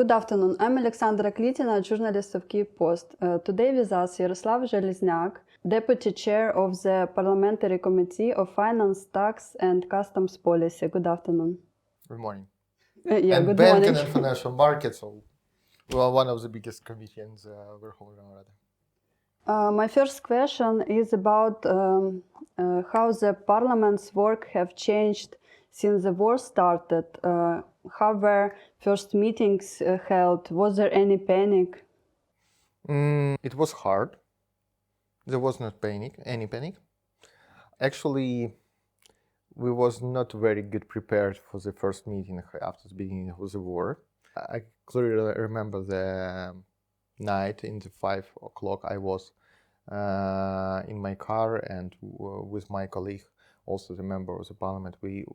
Good afternoon. I'm Alexandra Klitina, journalist of Kyiv Post. Today with us Yaroslav Zheleznyak, Deputy Chair of the Parliamentary Committee of Finance, Tax and Customs Policy. Good afternoon. Good morning. Good Banking morning. and financial markets, one of the biggest committees we're holding already. My first question is about how the Parliament's work have changed since the war started. How were first meetings held? Was there any panic? It was hard. There was not any panic. Actually, we was not very good prepared for the first meeting after the beginning of the war. I clearly remember the night in the 5 o'clock I was in my car and with my colleague, also the member of the parliament, we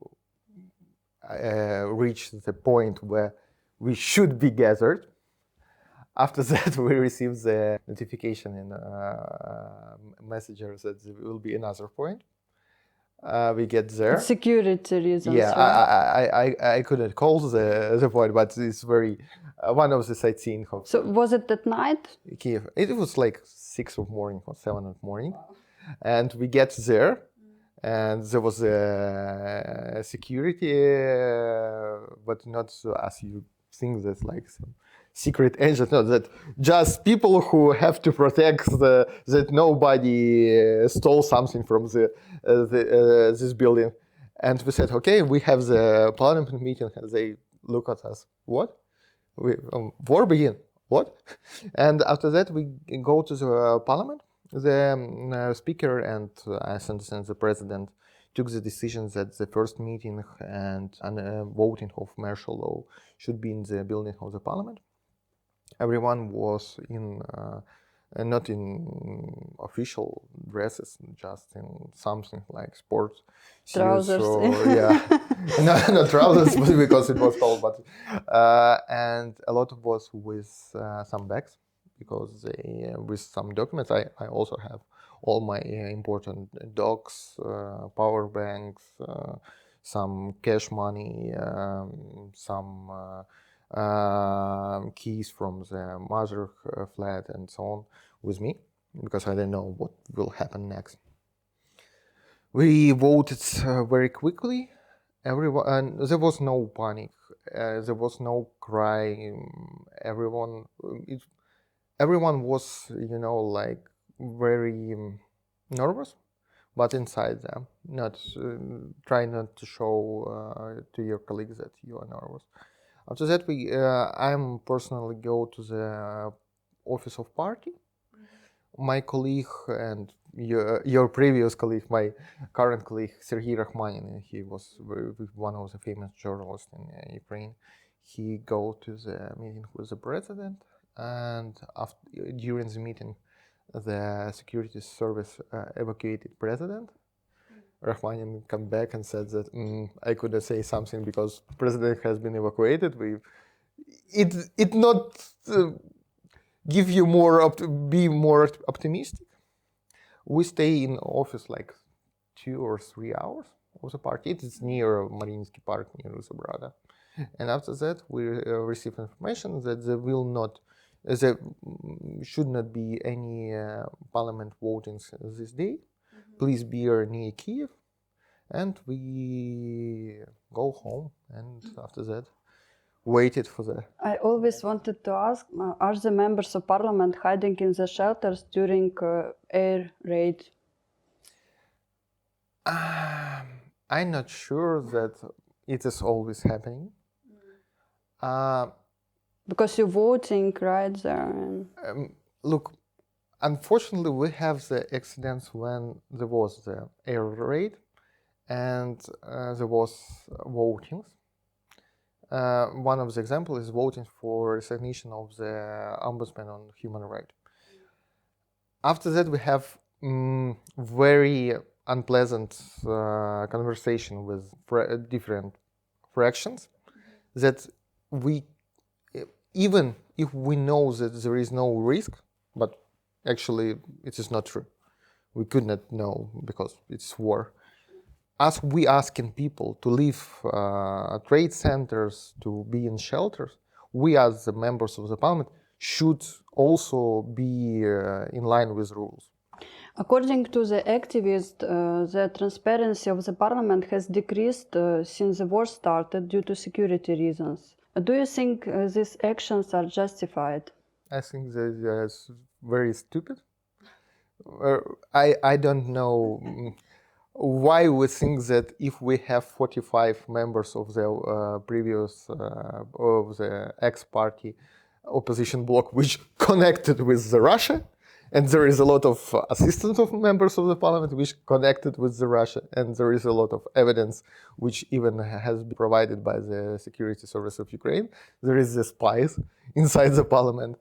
reached the point where we should be gathered. After that, we received the notification in Messenger that there will be another point. We get there. Security reasons. Yeah, right? I couldn't call the point, but it's very one of the sightseeing. So was it at night? Kyiv. It was like 6 of morning or 7 of morning, and we get there, and there was security, but not so as you think that like some secret agent. No, that just people who have to protect that nobody stole something from this building. And we said, okay, we have the parliament meeting, and they look at us. What? War begin? What? And after that, we go to the parliament. The speaker and I understand the president took the decision that the first meeting and voting of martial law should be in the building of the parliament. Everyone was in not in official dresses, just in something like sports Trousers. So, yeah, no trousers because it was cold, but and a lot of was with some bags because they with some documents. I also have all my important docs, power banks, some cash money, some keys from the mother flat and so on with me, because I don't know what will happen next. We voted very quickly. Everyone, there was no panic. There was no crying. Everyone was, like very nervous, but inside them, not try not to show to your colleagues that you are nervous. After that, I'm personally go to the office of party. My colleague and your previous colleague, my current colleague, Sergei Rakhmanin, he was one of the famous journalists in Ukraine. He go to the meeting with the president, and during the meeting, the security service evacuated president. Rakhmanin come back and said that I couldn't say something because president has been evacuated. It not give you be more optimistic. We stay in office like 2 or 3 hours of the party. It is near Mariinsky Park, near Zabrada. And after that, we receive information that there should not be any parliament votings this day. Please be near Kyiv, and we go home. And after that, waited for the. I always wanted to ask: are the members of parliament hiding in the shelters during air raid? I'm not sure that it is always happening. Because you're voting right there. Look. Unfortunately, we have the accidents when there was the air raid and there was votings. One of the examples is voting for recognition of the Ombudsman on Human Rights. After that, we have very unpleasant conversation with different fractions that even if we know that there is no risk, but actually, it is not true. We could not know because it's war. As we asking people to leave trade centers, to be in shelters, we as the members of the parliament should also be in line with rules. According to the activist, the transparency of the parliament has decreased since the war started due to security reasons. Do you think these actions are justified? I think that that's very stupid. I don't know why we think that if we have 45 members of the previous of the ex-party opposition bloc which connected with the Russia, and there is a lot of assistance of members of the parliament which connected with the Russia, and there is a lot of evidence which even has been provided by the security service of Ukraine. There is the spies inside the parliament,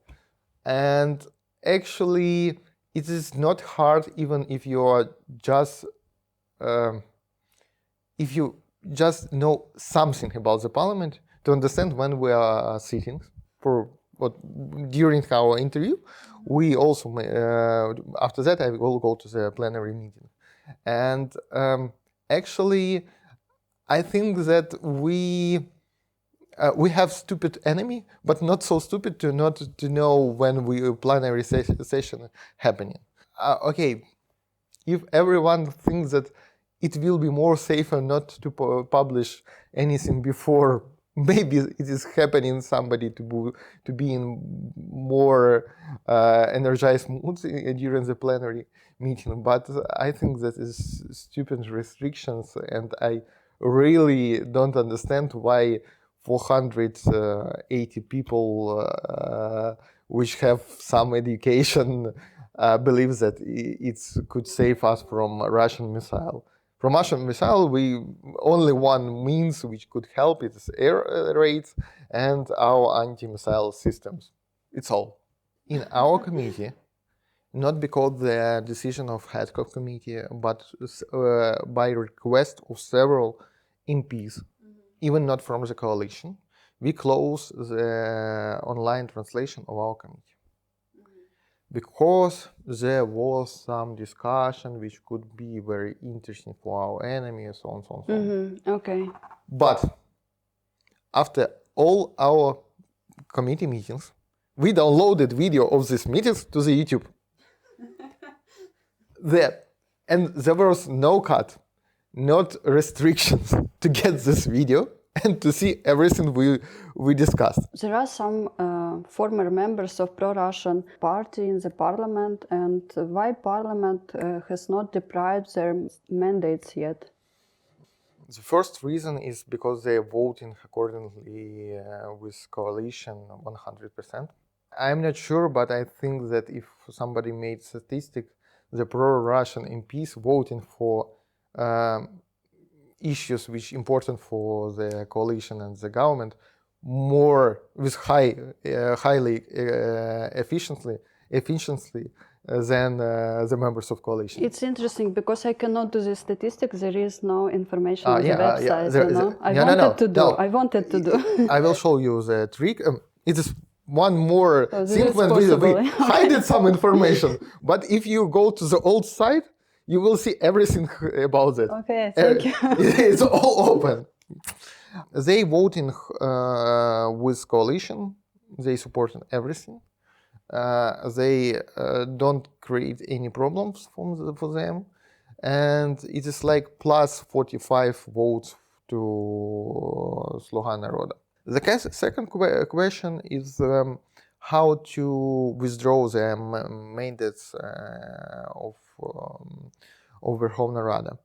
and actually it is not hard even if you are just if you just know something about the parliament to understand when we are sitting for what during our interview. We also after that I will go to the plenary meeting, and actually I think that we have stupid enemy, but not so stupid to not to know when we plenary session happening. Okay, if everyone thinks that it will be more safer not to publish anything before, maybe it is happening somebody to be in more energized mood during the plenary meeting. But I think that is stupid restrictions, and I really don't understand why 480 people which have some education believes that it could save us from Russian missile. From Russian missile, we only one means which could help is air raids and our anti-missile systems. It's all. In our committee, not because the decision of head of committee, but by request of several MPs, even not from the coalition, we close the online translation of our committee. Because there was some discussion which could be very interesting for our enemy, and so on, so on, so on. Okay. But after all our committee meetings, we downloaded video of these meetings to the YouTube. And there was no cut, not restrictions to get this video and to see everything we discussed. There are some former members of pro-Russian party in the parliament, and why parliament has not deprived their mandates yet? The first reason is because they are voting accordingly with coalition 100%. I'm not sure, but I think that if somebody made statistics, the pro-Russian MPs voting for issues which important for the coalition and the government more with highly efficiently than the members of coalition. It's interesting because I cannot do the statistics. There is no information on the website. I wanted to do. I will show you the trick. It is one more thing when we hide some information. But if you go to the old site, you will see everything about it. Okay, thank you. It's all open. They voting with coalition. They supporting everything. They don't create any problems for them. And it is like plus 45 votes to Sluga Naroda. The second question is how to withdraw the mandates of Verkhovna Rada.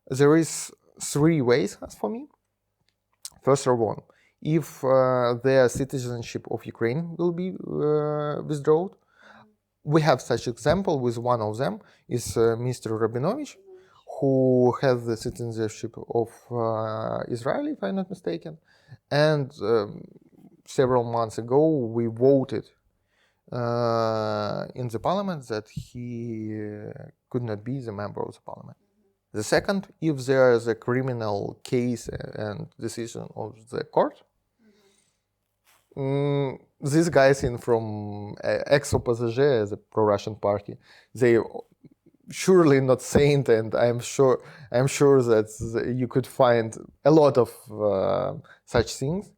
There is 3 ways, as for me. First of all, if the citizenship of Ukraine will be withdrawn, we have such example with one of them is Mr. Rabinovich, who has the citizenship of Israel, if I'm not mistaken. And several months ago, we voted in the parliament that he could not be the member of the parliament. The second, if there is a criminal case and decision of the court, these guys from ex-opposition, the pro-Russian party, they surely not saint, and I'm sure that you could find a lot of such things.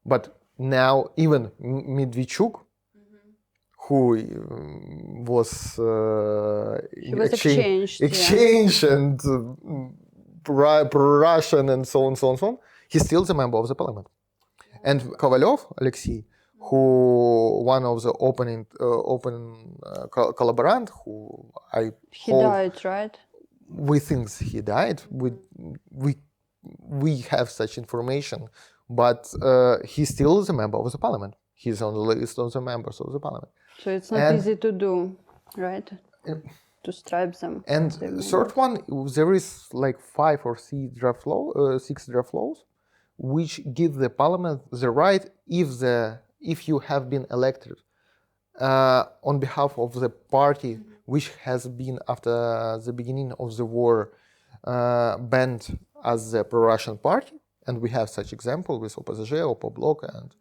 But now even Medvedchuk, who was He was exchanged, and pro-Russian and so on, so on, so on. He's still the member of the parliament. And Kovalyov, Alexei, who one of the open collaborant, who he died, right? We think he died. We have such information, but he still is a member of the parliament. He's on the list of the members of the parliament. So it's not easy to do, right? To stripe them. And third one, there is like 5 or 6 draft laws, which give the parliament the right, if you have been elected on behalf of the party which has been after the beginning of the war banned as the pro-Russian party, and we have such example with OPZZ, Opoblok, and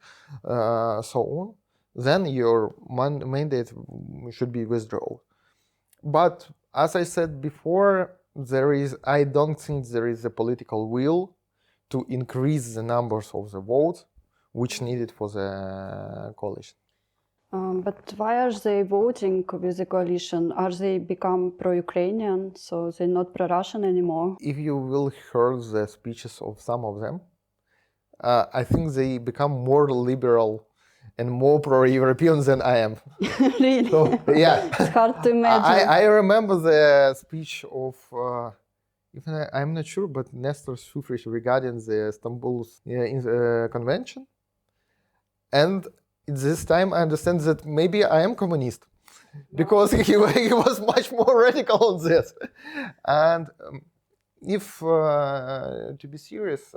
so on, then your mandate should be withdrawn. But as I said before, I don't think there is a political will to increase the numbers of the votes which needed for the coalition. But why are they voting with the coalition? Are they become pro-Ukrainian, so they're not pro-Russian anymore? If you will hear the speeches of some of them, I think they become more liberal and more pro-European than I am. Really? So, yeah. It's hard to imagine. I remember the speech of, I'm not sure, but Nestor Shufrich regarding the Istanbul Convention. And this time I understand that maybe I am communist, because he was much more radical on this. And if, to be serious,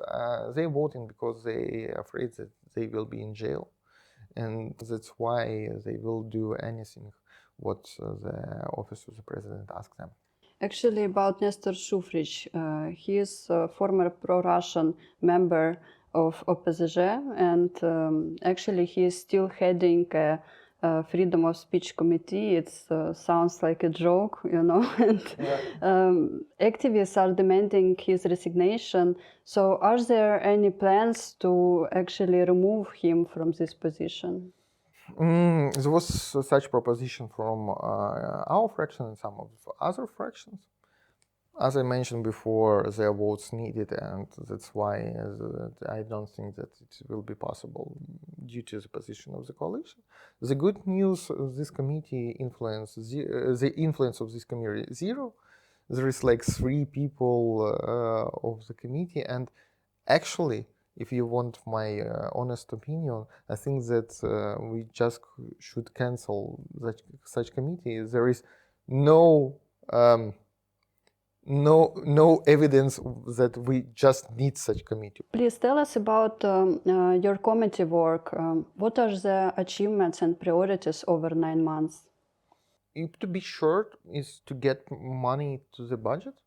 they're voting because they are afraid that they will be in jail. And that's why they will do anything what the office of the president asks them. Actually, about Nestor Shufrich, he is a former pro-Russian member of OPZZ, and actually he is still heading a freedom of speech committee. It sounds like a joke, you know, and activists are demanding his resignation. So are there any plans to actually remove him from this position? There was such proposition from our fraction and some of other fractions. As I mentioned before, there are votes needed, and that's why I don't think that it will be possible due to the position of the coalition. The good news, this committee the influence of this committee zero. There is like 3 people of the committee, and actually, if you want my honest opinion, I think that we just should cancel such committee. There is no evidence that we just need such committee. Please tell us about your committee work. What are the achievements and priorities over 9 months? To be short, is to get money to the budget,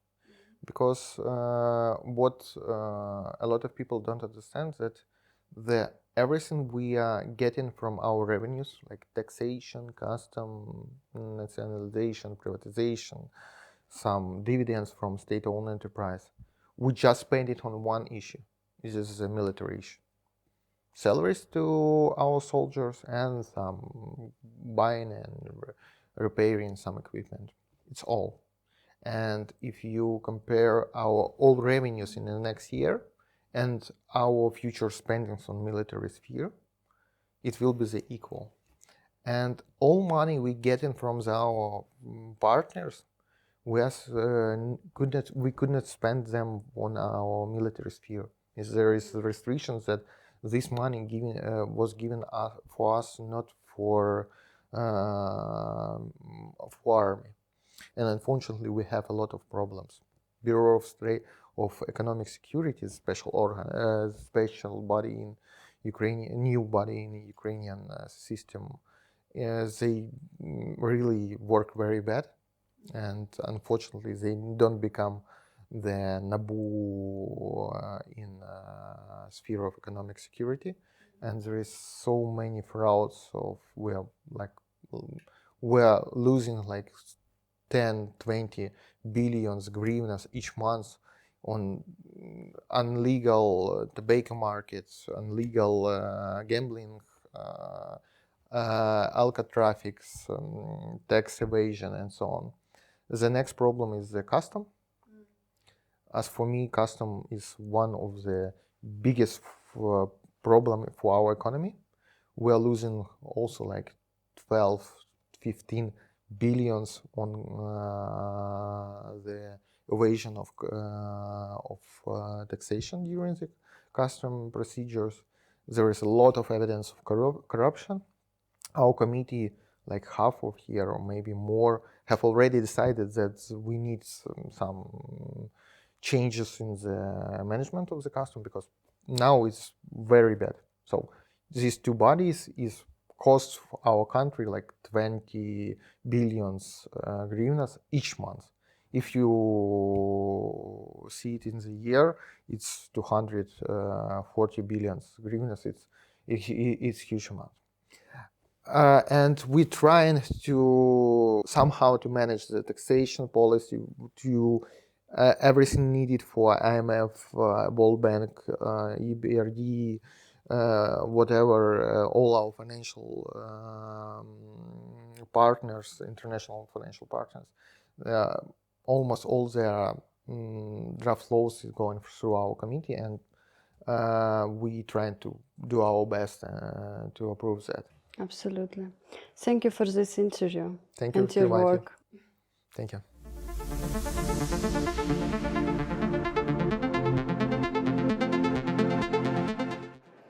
because what a lot of people don't understand, that everything we are getting from our revenues, like taxation, custom, nationalization, privatization, some dividends from state-owned enterprise, we just spend it on one issue. This is a military issue. Salaries to our soldiers and some buying and repairing some equipment. It's all. And if you compare our all revenues in the next year and our future spendings on military sphere, it will be the equal. And all money we getting from our partners, we could not spend them on our military sphere. There is restrictions that this money was given for us, not for army. And unfortunately, we have a lot of problems. Bureau of Economic Security, special body in Ukraine, new body in the Ukrainian system, they really work very bad. And unfortunately, they don't become the NABU in sphere of economic security. And there is so many frauds of we're losing like 10, 20 billions hryvnias each month on unlegal tobacco markets, unlegal gambling, alcohol traffics, tax evasion, and so on. The next problem is the custom. As for me, custom is one of the biggest problem for our economy. We are losing also like 12, 15 billions on the evasion of taxation during the custom procedures. There is a lot of evidence of corruption. Our committee, like half of here or maybe more, have already decided that we need some changes in the management of the custom, because now it's very bad. So these two bodies is cost our country like 20 billions hryvnias each month. If you see it in the year, it's 240 billions hryvnias. It's huge amount. And we trying to somehow to manage the taxation policy, to everything needed for IMF, World Bank, EBRD, whatever, all our financial partners, international financial partners, almost all their draft laws is going through our committee, and we trying to do our best to approve that. Absolutely. Thank you for this interview. Thank you and your very much. work. Thank you.